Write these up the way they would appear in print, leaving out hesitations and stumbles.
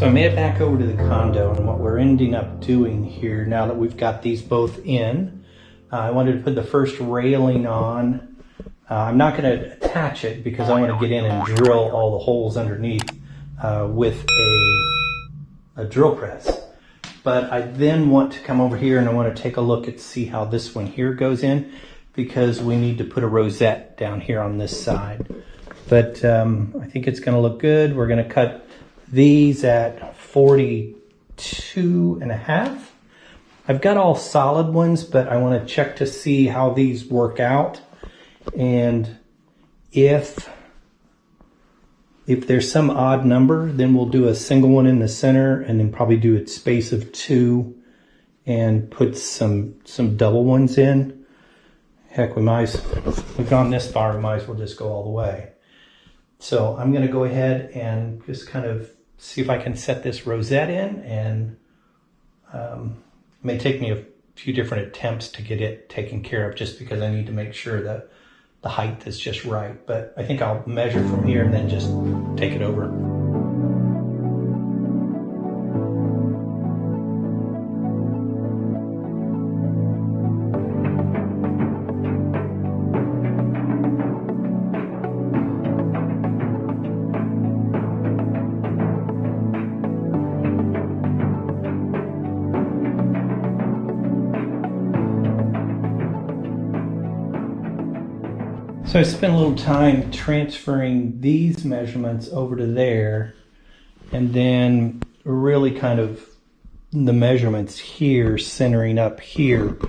So I made it back over to the condo, and what we're ending up doing here, now that we've got these both in, I wanted to put the first railing on. I'm not going to attach it because I want to get in and drill all the holes underneath with a drill press. But I then want to come over here and I want to take a look and see how this one here goes in, because we need to put a rosette down here on this side. But I think it's going to look good. We're going to cut these at 42.5. I've got all solid ones, but I want to check to see how these work out. And if there's some odd number, then we'll do a single one in the center and then probably do a space of 2 and put some double ones in. Heck, we've gone this far, we might as well just go all the way. So I'm going to go ahead and just kind of see if I can set this rosette in, and it may take me a few different attempts to get it taken care of, just because I need to make sure that the height is just right. But I think I'll measure from here and then just take it over. So I spent a little time transferring these measurements over to there, and then really kind of the measurements here centering up here.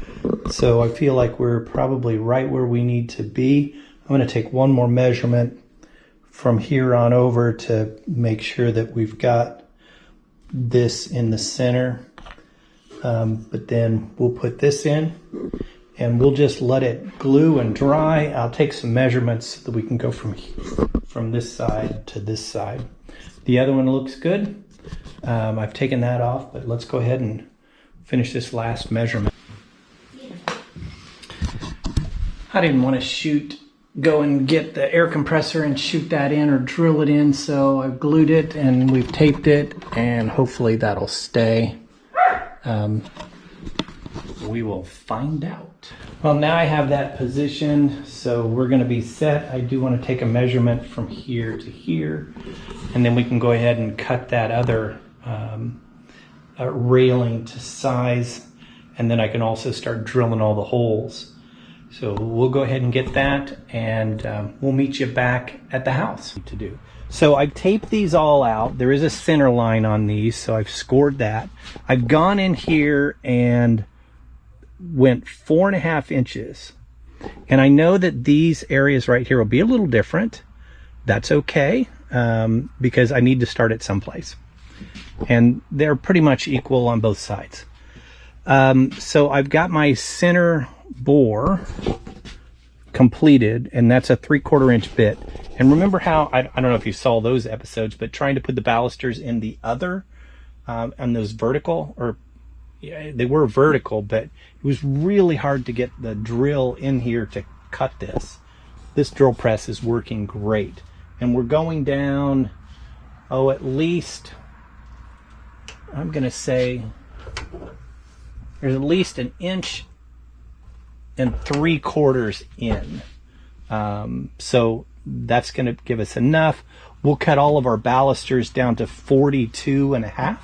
So I feel like we're probably right where we need to be. I'm going to take one more measurement from here on over to make sure that we've got this in the center. But then we'll put this in, and we'll just let it glue and dry. I'll take some measurements so that we can go from this side to this side. The other one looks good. I've taken that off, but let's go ahead and finish this last measurement. I didn't want to go and get the air compressor and shoot that in or drill it in, so I've glued it and we've taped it, and hopefully that'll stay. We will find out. Well, now I have that positioned, so we're going to be set. I do want to take a measurement from here to here, and then we can go ahead and cut that other railing to size, and then I can also start drilling all the holes. So we'll go ahead and get that, and we'll meet you back at the house to do. So I've taped these all out. There is a center line on these, so I've scored that. I've gone in here and went 4.5 inches. And I know that these areas right here will be a little different. That's okay, because I need to start at someplace. And they're pretty much equal on both sides. So I've got my center bore completed, and that's a 3/4 inch bit. And remember how, I don't know if you saw those episodes, but trying to put the balusters in the other, on those vertical, or yeah, they were vertical, but it was really hard to get the drill in here to cut this. This drill press is working great. And we're going down, at least, I'm going to say, there's at least 1 3/4 in. So that's going to give us enough. We'll cut all of our balusters down to 42.5.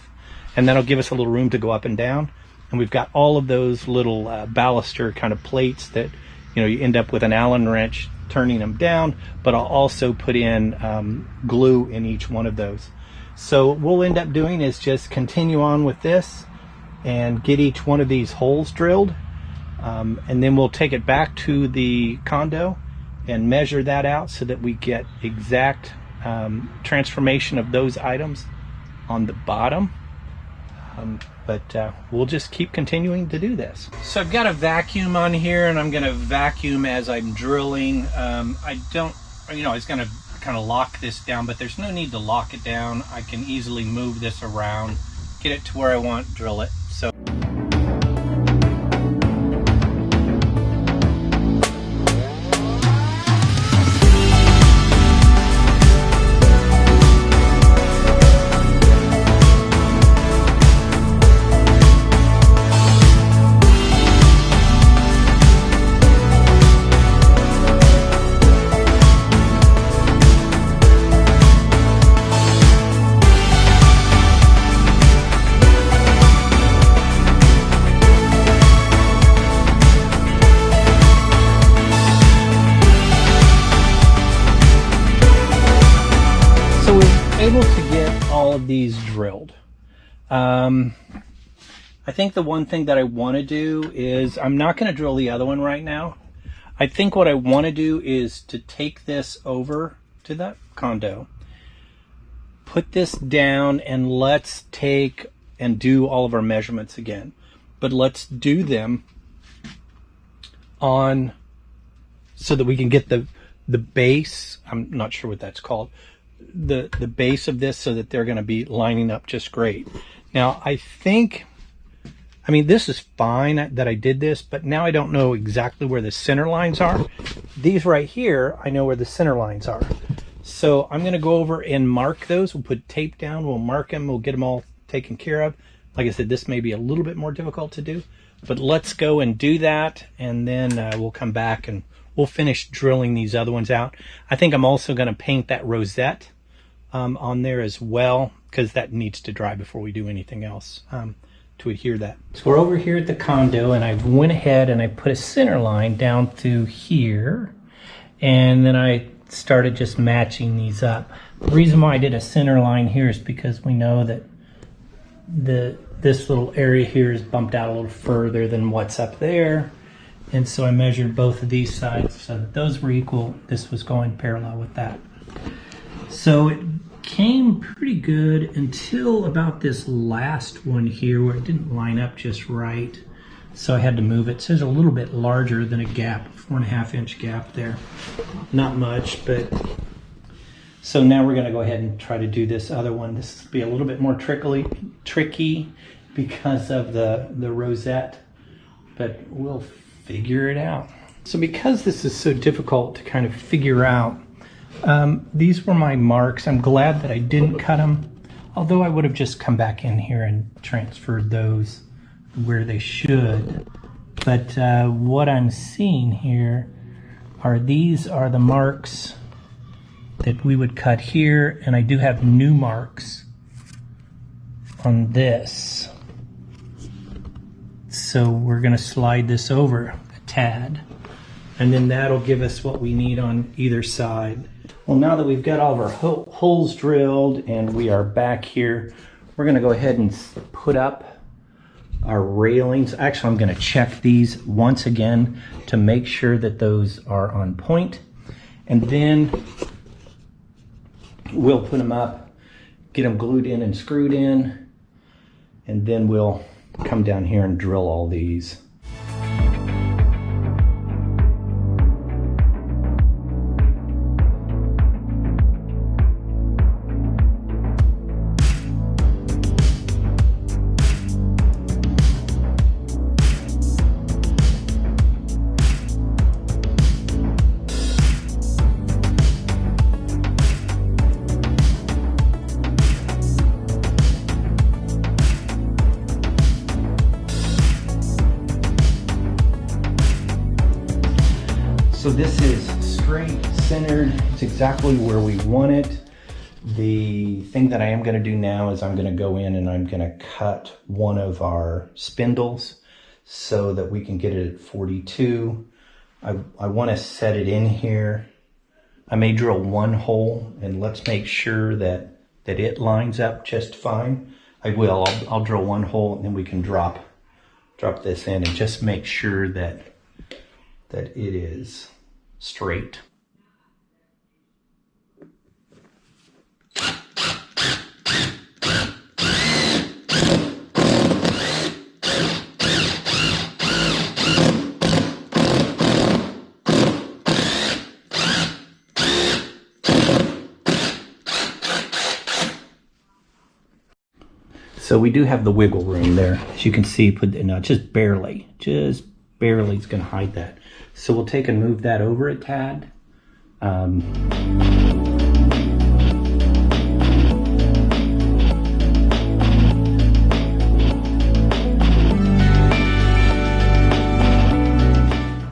And that'll give us a little room to go up and down. And we've got all of those little baluster kind of plates that, you end up with an Allen wrench turning them down, but I'll also put in glue in each one of those. So what we'll end up doing is just continue on with this and get each one of these holes drilled. And then we'll take it back to the condo and measure that out so that we get exact transformation of those items on the bottom. But we'll just keep continuing to do this. So I've got a vacuum on here, and I'm going to vacuum as I'm drilling. I was going to kind of lock this down, but there's no need to lock it down. I can easily move this around, get it to where I want, drill it. So of these drilled. I think the one thing that I want to do is, I'm not going to drill the other one right now. I think what I want to do is to take this over to that condo, put this down, and let's take and do all of our measurements again. But let's do them on, so that we can get the base, I'm not sure what that's called, the base of this, so that they're going to be lining up just great. Now, I mean, this is fine that I did this, but now I don't know exactly where the center lines are. These right here, I know where the center lines are. So I'm going to go over and mark those. We'll put tape down, we'll mark them, we'll get them all taken care of. Like I said, this may be a little bit more difficult to do, but let's go and do that, and then we'll come back and we'll finish drilling these other ones out. I think I'm also going to paint that rosette on there as well, because that needs to dry before we do anything else to adhere that. So we're over here at the condo, and I went ahead and I put a center line down through here, and then I started just matching these up. The reason why I did a center line here is because we know that this little area here is bumped out a little further than what's up there, and so I measured both of these sides so that those were equal. This was going parallel with that. So it came pretty good until about this last one here, where it didn't line up just right, so I had to move it. So there's a little bit larger than a gap, 4.5 inch gap there. Not much, but so now we're going to go ahead and try to do this other one. This will be a little bit more tricky because of the rosette, but we'll figure it out. So because this is so difficult to kind of figure out, these were my marks. I'm glad that I didn't cut them, although I would have just come back in here and transferred those where they should. But what I'm seeing here are, these are the marks that we would cut here, and I do have new marks on this. So we're going to slide this over a tad, and then that'll give us what we need on either side. Well, now that we've got all of our holes drilled and we are back here, we're going to go ahead and put up our railings. Actually, I'm going to check these once again to make sure that those are on point, and then we'll put them up, get them glued in and screwed in, and then we'll come down here and drill all these. So this is straight, centered. It's exactly where we want it. The thing that I am going to do now is I'm going to go in and I'm going to cut one of our spindles so that we can get it at 42. I want to set it in here. I may drill one hole, and let's make sure that it lines up just fine. I will. I'll drill one hole, and then we can drop this in and just make sure that it is straight. So we do have the wiggle room there. As you can see, just barely is going to hide that. So we'll take and move that over a tad.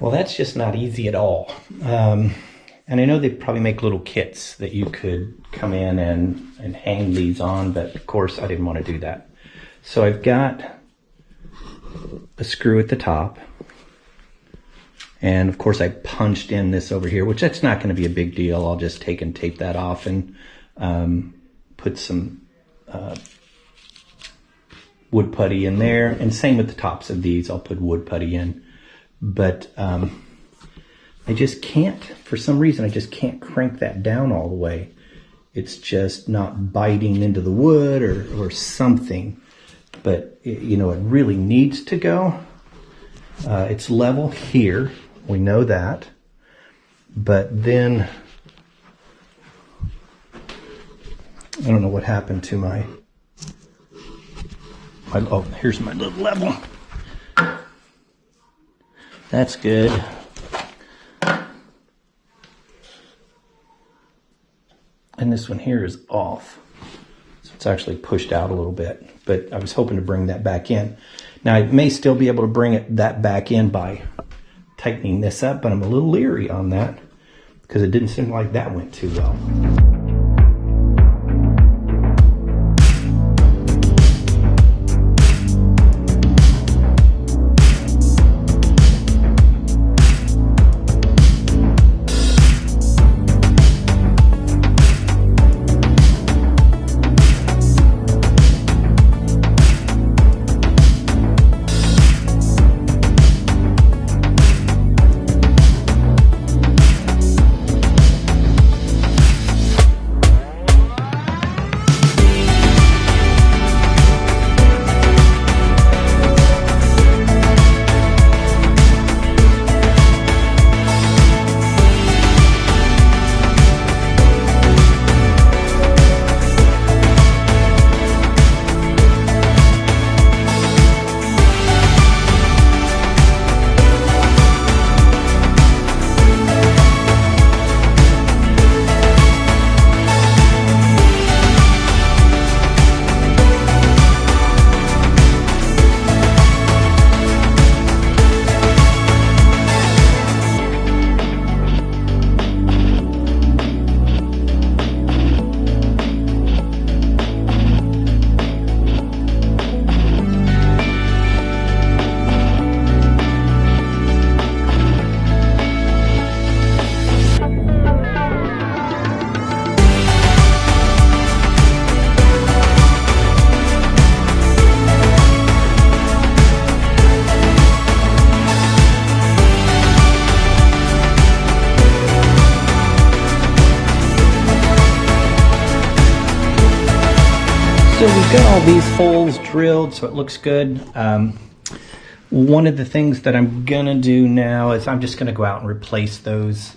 Well, that's just not easy at all. And I know they probably make little kits that you could come in and hang these on, but of course I didn't want to do that. So I've got a screw at the top. And of course I punched in this over here, which that's not going to be a big deal. I'll just take and tape that off and put some wood putty in there, and same with the tops of these. I'll put wood putty in, but I just can't, for some reason, I just can't crank that down all the way. It's just not biting into the wood or something, but you know, it really needs to go. It's level here, we know that, but then I don't know what happened to my oh, here's my little level. That's good. And this one here is off. So it's actually pushed out a little bit, but I was hoping to bring that back in. Now I may still be able to bring that back in by tightening this up, but I'm a little leery on that because it didn't seem like that went too well. So we've got all these holes drilled, so it looks good. One of the things that I'm gonna do now is I'm just gonna go out and replace those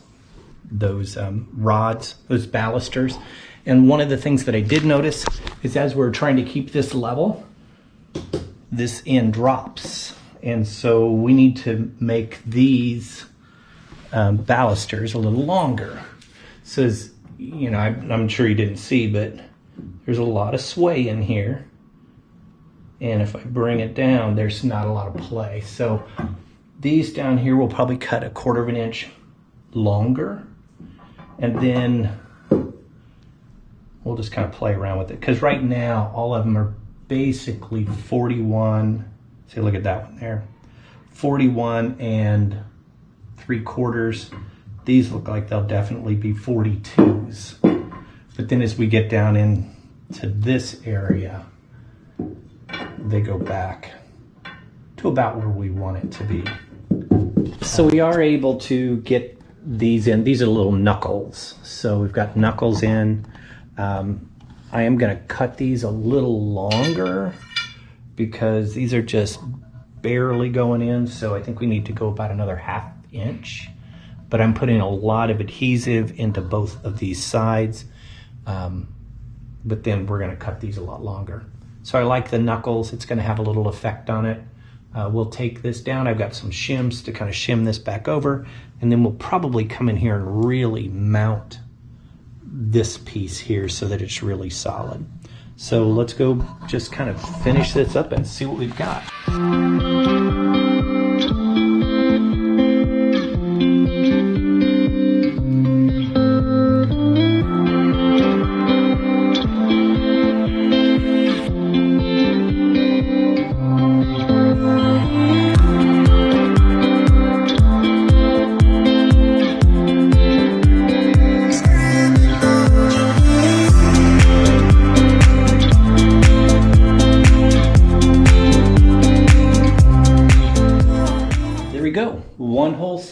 rods, those balusters. And one of the things that I did notice is as we're trying to keep this level, this end drops. And so we need to make these balusters a little longer. So as, you know, I'm sure you didn't see, but there's a lot of sway in here. And if I bring it down, there's not a lot of play. So these down here will probably cut 1/4 of an inch longer. And then we'll just kind of play around with it. Because right now, all of them are basically 41. See, look at that one there. 41 3/4. These look like they'll definitely be 42s. But then as we get down into this area, they go back to about where we want it to be. So we are able to get these in. These are little knuckles. So we've got knuckles in. I am going to cut these a little longer because these are just barely going in. So I think we need to go about another 1/2 inch. But I'm putting a lot of adhesive into both of these sides. But then we're going to cut these a lot longer. So I like the knuckles. It's going to have a little effect on it. We'll take this down. I've got some shims to kind of shim this back over. And then we'll probably come in here and really mount this piece here so that it's really solid. So let's go just kind of finish this up and see what we've got.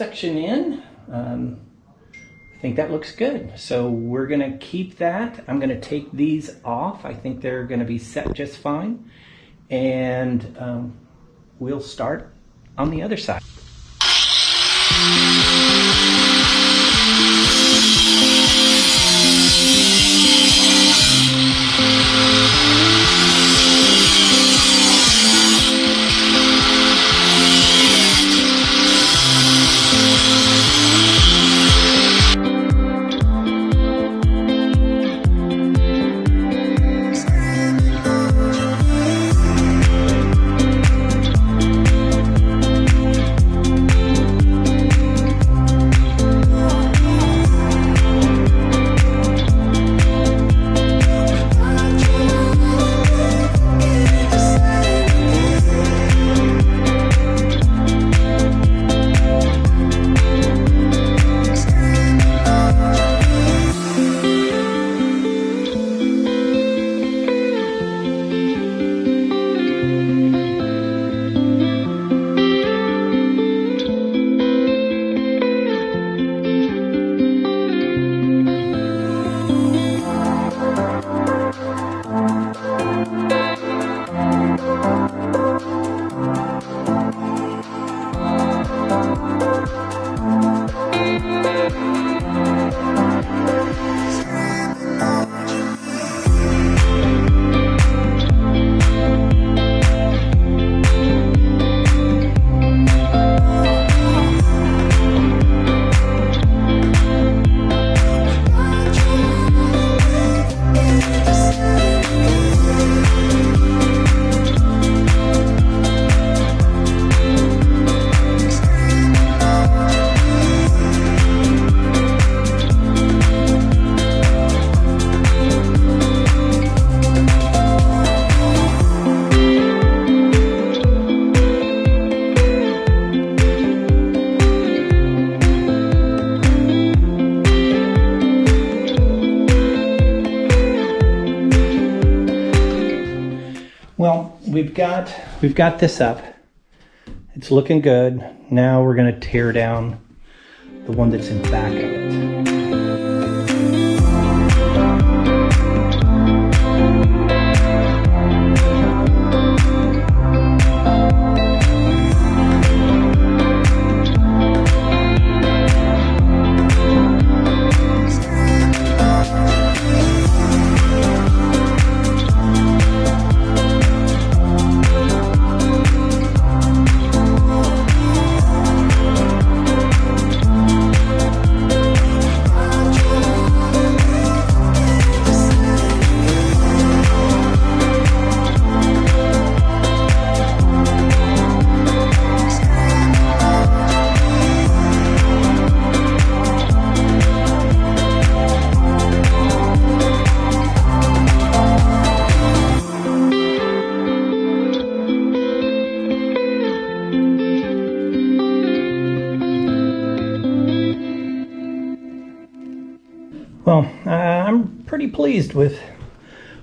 section in. I think that looks good. So we're gonna keep that. I'm gonna take these off. I think they're gonna be set just fine. And we'll start on the other side. Well, we've got this up. It's looking good. Now we're going to tear down the one that's in back of it. Well, I'm pretty pleased with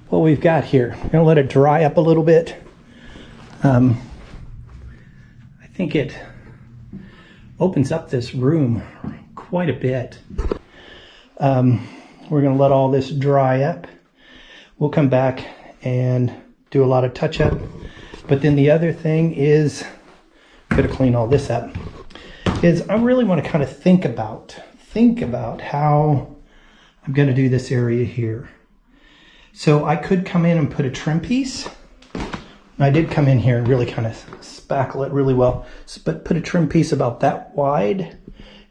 what we've got here. I'm gonna let it dry up a little bit. I think it opens up this room quite a bit. We're gonna let all this dry up. We'll come back and do a lot of touch up. But then the other thing is, gotta clean all this up, is I really want to kind of think about how I'm going to do this area here. So I could come in and put a trim piece. I did come in here and really kind of spackle it really well, but put a trim piece about that wide,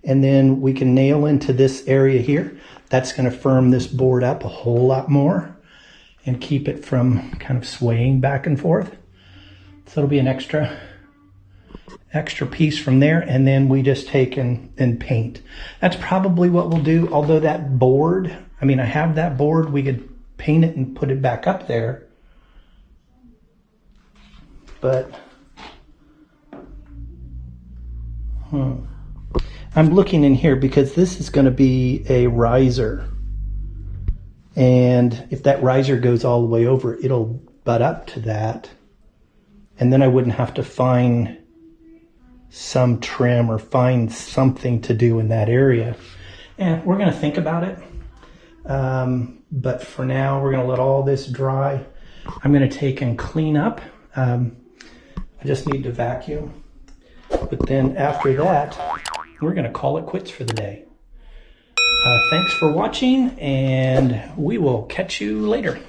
and then we can nail into this area here. That's going to firm this board up a whole lot more and keep it from kind of swaying back and forth. So it'll be an extra piece from there, and then we just take and paint. That's probably what we'll do, although that board, I mean, I have that board, we could paint it and put it back up there. But, I'm looking in here because this is going to be a riser. And if that riser goes all the way over, it'll butt up to that. And then I wouldn't have to find some trim or find something to do in that area. And we're going to think about it. But for now, we're going to let all this dry. I'm going to take and clean up. I just need to vacuum. But then after that, we're going to call it quits for the day. Thanks for watching, and we will catch you later.